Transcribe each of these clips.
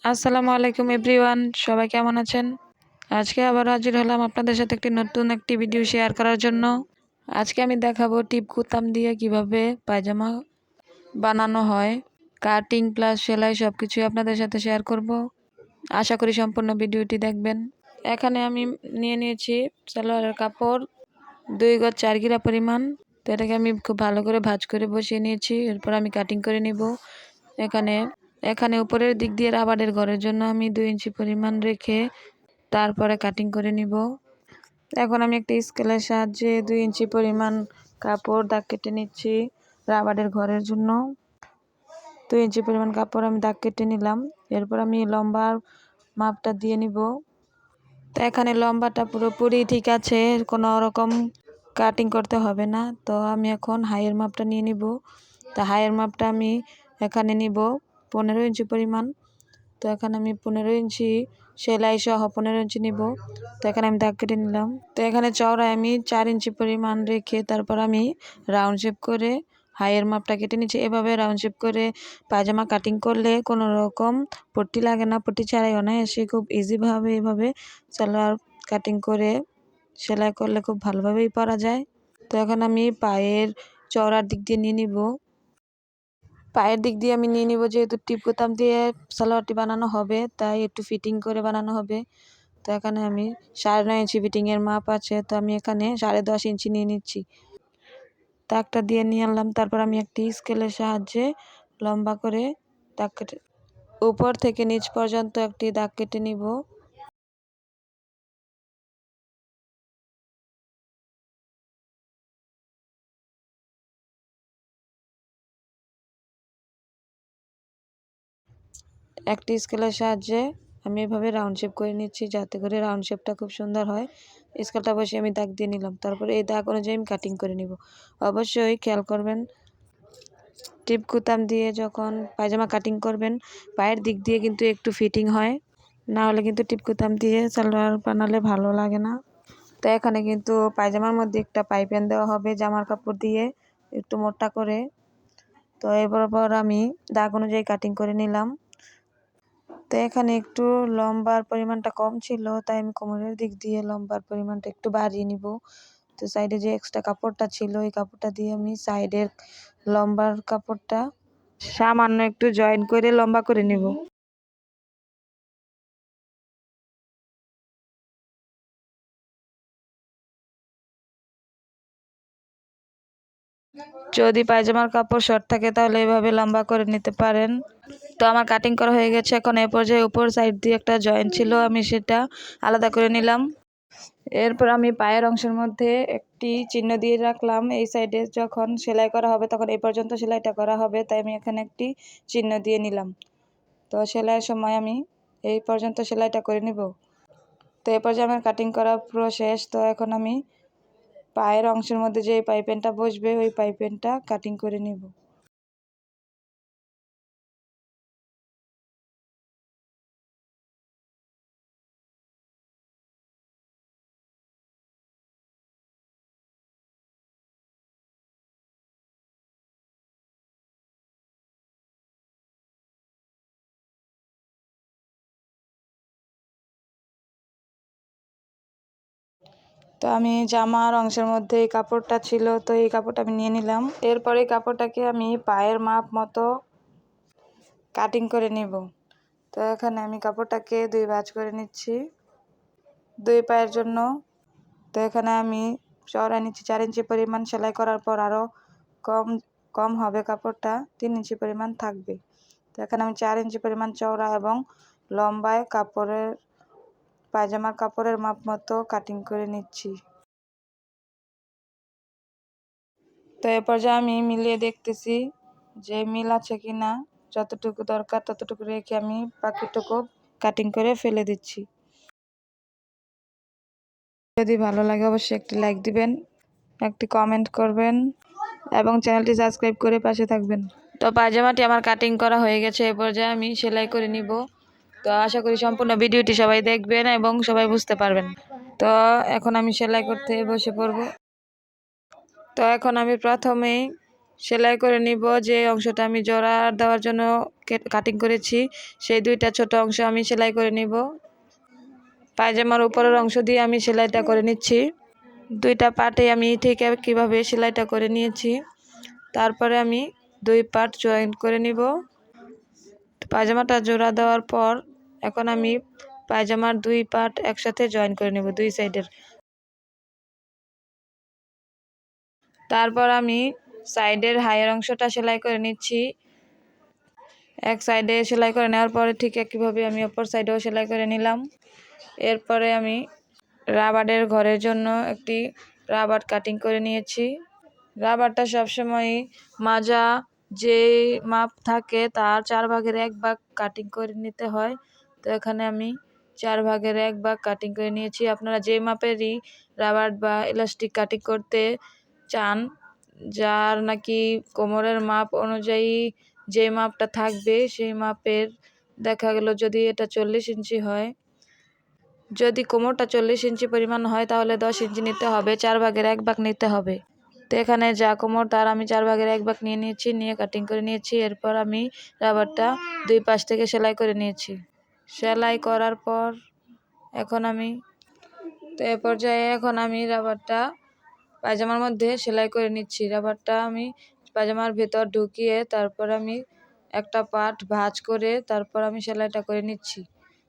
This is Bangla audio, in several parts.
আসসালামু আলাইকুম এভরিওয়ান, সবাই কেমন আছেন? আজকে আবার হাজির হলাম আপনাদের সাথে নতুন একটি ভিডিও শেয়ার করার জন্য। আজকে আমি দেখাবো টিপ কুতাম দিয়ে কিভাবে পায়জামা বানানো হয়। কাটিং প্লাস সেলাই সব কিছুই আপনাদের সাথে শেয়ার করব। আশা করি সম্পূর্ণ ভিডিওটি দেখবেন। এখানে আমি নিয়ে নিয়েছি সালোয়ারের কাপড় 2 গজ 4 গিরা পরিমাণ। তো এটাকে আমি খুব ভালো করে ভাঁজ করে বসিয়ে নিয়েছি। এরপর আমি কাটিং করে নিব। এখানে এখানে উপরের দিক দিয়ে রাবারের ঘরের জন্য আমি 2 ইঞ্চি পরিমাণ রেখে তারপরে কাটিং করে নিব। এখন আমি একটা স্কেলের সাহায্যে 2 ইঞ্চি পরিমাণ কাপড় দাগ কেটে নিচ্ছি রাবারের ঘরের জন্য। 2 ইঞ্চি পরিমাণ কাপড় আমি দাগ কেটে নিলাম। এরপর আমি লম্বার মাপটা দিয়ে নিব। তো এখানে লম্বাটা পুরোপুরি ঠিক আছে, কোনো রকম কাটিং করতে হবে না। তো আমি এখন হাইয়ের মাপটা নিয়ে নিব। তো হাইয়ের মাপটা আমি এখানে নিব 15 ইঞ্চি পরিমাণ। তো এখানে আমি 15 ইঞ্চি সেলাই সহ 15 ইঞ্চি নিব। তো এখানে আমি দাগ কেটে নিলাম। তো এখানে চওড়ায় আমি 4 ইঞ্চি পরিমাণ রেখে তারপর আমি রাউন্ড শেপ করে হাইয়ের মাপটা কেটে নিচ্ছি। এভাবে রাউন্ড শেপ করে পায়জামা কাটিং করলে কোনো রকম পট্টি লাগে না, পট্টি ছাড়াই অনায়াসে খুব ইজিভাবে এভাবে সালোয়ার কাটিং করে সেলাই করলে খুব ভালোভাবেই পরা যায়। তো এখন আমি পায়ের চওড়ার দিক দিয়ে নিয়ে নিব। পায়ের দিক দিয়ে আমি নিয়ে নিব, যেহেতু টিপ বোতাম দিয়ে সালোয়ারটি বানানো হবে তাই একটু ফিটিং করে বানানো হবে। তো এখানে আমি 9.5 ইঞ্চি ফিটিংয়ের মাপ আছে, তো আমি এখানে 10.5 ইঞ্চি নিয়ে নিচ্ছি। দাগটা দিয়ে নিয়ে আনলাম। তারপর আমি একটি স্কেলের সাহায্যে লম্বা করে দাগ কেটে উপর থেকে নিচ পর্যন্ত একটি দাগ কেটে নিব। একটি স্কেলের সাহায্যে আমি এভাবে রাউন্ড শেপ করে নিচ্ছি, যাতে করে রাউন্ড শেপটা খুব সুন্দর হয়। স্কেলটা বসে আমি দাগ দিয়ে নিলাম। তারপরে এই দাগ অনুযায়ী আমি কাটিং করে নিব। অবশ্যই খেয়াল করবেন, টিপ কুতাম দিয়ে যখন পায়জামা কাটিং করবেন পায়ের দিক দিয়ে কিন্তু একটু ফিটিং হয়, না হলে কিন্তু টিপ কুতাম দিয়ে সালোয়ার বানালে ভালো লাগে না। তো এখানে কিন্তু পায়জামার মধ্যে একটা পাইপিন দেওয়া হবে জামার কাপড় দিয়ে একটু মোটা করে। তো এরপর আমি দাগ অনুযায়ী কাটিং করে নিলাম। তো এখানে একটু লম্বার পরিমাণটা কম ছিল, তাই আমি কোমরের দিক দিয়ে লম্বার পরিমাণটা একটু বাড়িয়ে নিব। তো সাইডে যে এক্সট্রা কাপড়টা ছিল এই কাপড়টা দিয়ে আমি সাইডের লম্বার কাপড়টা সামান্য একটু জয়েন করে লম্বা করে নিব। যদি পায়জামার কাপড় শর্ট থাকে তাহলে এভাবে লম্বা করে নিতে পারেন। তো আমার কাটিং করা হয়ে গেছে। এখন এই পর্যায়ে উপর সাইড দিয়ে একটা জয়েন্ট ছিল, আমি সেটা আলাদা করে নিলাম। এরপর আমি পায়ের অংশের মধ্যে একটি চিহ্ন দিয়ে রাখলাম। এই সাইডে যখন সেলাই করা হবে তখন এই পর্যন্ত সেলাইটা করা হবে, তাই আমি এখানে একটি চিহ্ন দিয়ে নিলাম। তো সেলাইয়ের সময় আমি এই পর্যন্ত সেলাইটা করে নিব। তো এই পর্যায়ে আমার কাটিং করা পুরো শেষ। তো এখন আমি পায়ের অংশের মধ্যে যে পাইপিনটা বসবে ওই পাইপিনটা কাটিং করে নিব। তো আমি জামার অংশের মধ্যে এই কাপড়টা ছিল, তো এই কাপড়টা আমি নিয়ে নিলাম। এরপরে এই কাপড়টাকে আমি পায়ের মাপ মতো কাটিং করে নিব। তো এখানে আমি কাপড়টাকে 2 ভাঁজ করে নিচ্ছি 2 পায়ের জন্য। তো এখানে আমি চওড়া নিচ্ছি 4 ইঞ্চি পরিমাণ। সেলাই করার পর আরও কম কম হবে কাপড়টা, 3 ইঞ্চি পরিমাণ থাকবে। তো এখানে আমি 4 ইঞ্চি পরিমাণ চওড়া এবং লম্বায় কাপড়ের পায়জামার কাপড়ের মাপ মতো কাটিং করে নিচ্ছি। তো এ পর্যায়ে আমি মিলিয়ে দেখতেছি যে মিল আছে কি না। যতটুকু দরকার ততটুকু রেখে আমি বাকিটুকু কাটিং করে ফেলে দিচ্ছি। যদি ভালো লাগে অবশ্যই একটি লাইক দিবেন, একটি কমেন্ট করবেন এবং চ্যানেলটি সাবস্ক্রাইব করে পাশে থাকবেন। তো পায়জামাটি আমার কাটিং করা হয়ে গেছে। এ পর্যায়ে আমি সেলাই করে নিব। তো আশা করি সম্পূর্ণ ভিডিওটি সবাই দেখবেন এবং সবাই বুঝতে পারবেন। তো এখন আমি সেলাই করতে বসে পড়ব। তো এখন আমি প্রথমেই সেলাই করে নিব যে অংশটা আমি জোড়া দেওয়ার জন্য কাটিং করেছি সেই দুইটা ছোট অংশ আমি সেলাই করে নিব। পায়জামার উপরের অংশ দিয়ে আমি সেলাইটা করে নিচ্ছি। দুইটা পার্টে আমি ঠিক কীভাবে সেলাইটা করে নিয়েছি। তারপরে আমি দুই পার্ট জয়েন করে নিব। পায়জামাটা জোড়া দেওয়ার পর এখন আমি পায়জামার দুই পার্ট একসাথে জয়েন করে নেব দুই সাইডের। তারপর আমি সাইডের হাইয়ের অংশটা সেলাই করে নিচ্ছি। এক সাইডে সেলাই করে নেওয়ার পরে ঠিক একইভাবে আমি অপর সাইডেও সেলাই করে নিলাম। এরপরে আমি রাবারের ঘরের জন্য একটি রাবার কাটিং করে নিয়েছি। রাবারটা সবসময়ই মাজা যে মাপ থাকে তার 1/4 ভাগ কাটিং করে নিতে হয়। তো এখানে আমি 1/4 কাটিং করে নিয়েছি। আপনারা যে মাপেরই রাবার বা ইলাস্টিক কাটিং করতে চান, যার নাকি কোমরের মাপ অনুযায়ী যে মাপটা থাকবে সেই মাপের, দেখা গেল যদি এটা 40 ইঞ্চি হয়, যদি কোমরটা 40 ইঞ্চি পরিমাণ হয় তাহলে 10 ইঞ্চি নিতে হবে, 1/4 নিতে হবে। তো এখানে যা কোমর তার আমি 1/4 নিয়ে নিয়েছি, নিয়ে কাটিং করে নিয়েছি। এরপর আমি রাবারটা দুই পাশ থেকে সেলাই করে নিয়েছি। সেলাই করার পর এখন আমি এ পর্যায়ে আমি রাবারটা পায়জামার মধ্যে সেলাই করে নিচ্ছি। রাবারটা আমি পায়জামার ভেতর ঢুকিয়ে তারপর আমি একটা পার্ট ভাঁজ করে তারপর আমি সেলাইটা করে নিচ্ছি।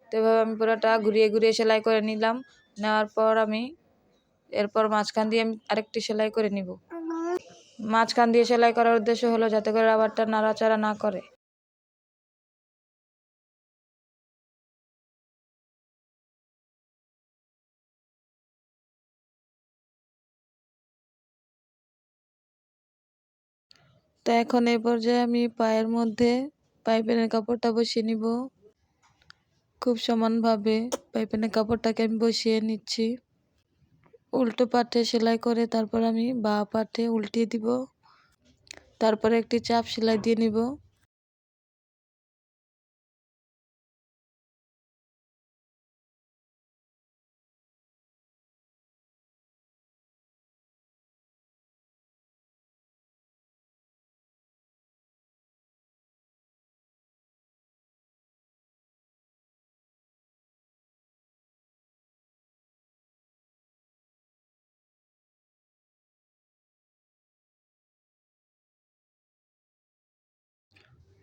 তো এভাবে আমি পুরোটা ঘুরিয়ে ঘুরিয়ে সেলাই করে নিলাম। নেওয়ার পর এরপর মাঝখান দিয়ে আমি আরেকটি সেলাই করে নিব। মাঝখান দিয়ে সেলাই করার উদ্দেশ্য হলো যাতে করে রাবারটা নাড়াচাড়া না করে। তো এখন এই পর্যায়ে আমি পায়ের মধ্যে পাইপিনের কাপড়টা বসিয়ে নিব। খুব সমানভাবে পাইপিনের কাপড়টাকে আমি বসিয়ে নিচ্ছি। উল্টো পাটে সেলাই করে তারপর আমি বাঁ পাটে উল্টিয়ে দিব। তারপরে একটি চাপ সেলাই দিয়ে নিব।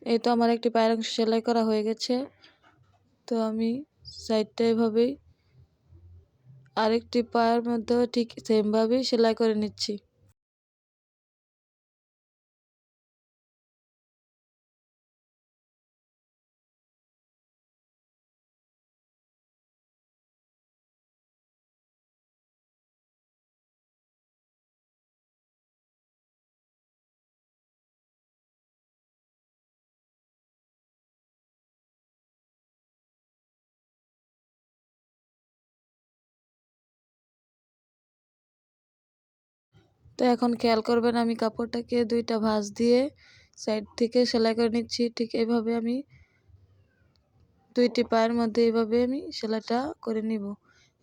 এই তো আমার একটি পায়ের অংশ সেলাই করা হয়ে গেছে। তো আমি সাইডটা এভাবেই আরেকটি পায়ের মধ্যেও ঠিক সেমভাবেই সেলাই করে নিচ্ছি। তো এখন খেয়াল করবেন আমি কাপড়টাকে দুইটা ভাঁজ দিয়ে সাইড থেকে সেলাই করে নিচ্ছি। ঠিক এইভাবে আমি দুইটি পায়ের মধ্যে এইভাবে আমি সেলাইটা করে নিব।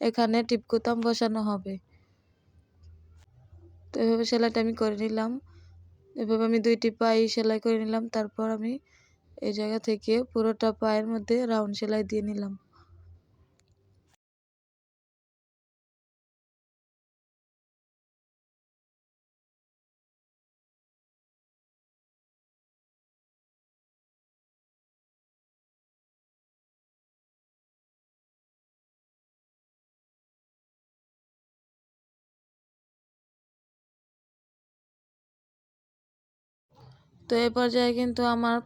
এখানে টিপকুতাম বসানো হবে। তো এভাবে সেলাইটা আমি করে নিলাম। এভাবে আমি দুইটি পায়ে সেলাই করে নিলাম। তারপর আমি এই জায়গা থেকে পুরোটা পায়ের মধ্যে রাউন্ড সেলাই দিয়ে নিলাম। তো এই পর্যায়ে কিন্তু আমার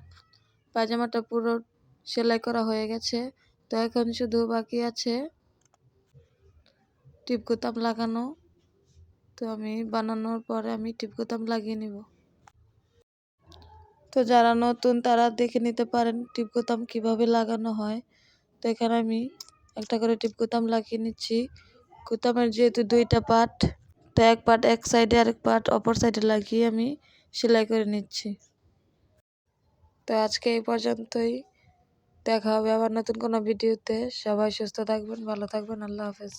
পায়জামাটা পুরো সেলাই করা হয়ে গেছে। তো এখন শুধু বাকি আছে টিপকুতাম লাগানো। তো আমি বানানোর পরে আমি টিপকুতাম লাগিয়ে নিব। তো যারা নতুন তারা দেখে নিতে পারেন টিপকুতাম কিভাবে লাগানো হয়। তো এখানে আমি একটা করে টিপকুতাম লাগিয়ে নিচ্ছি। কুতামের যেহেতু দুইটা পার্ট, তো এক পার্ট এক সাইডে আরেক পার্ট অপর সাইডে লাগিয়ে আমি সেলাই করে নিচ্ছি। তো আজকে এই পর্যন্তই। দেখা হবে আবার নতুন কোনো ভিডিওতে। সবাই সুস্থ থাকবেন, ভালো থাকবেন। আল্লাহ হাফেজ।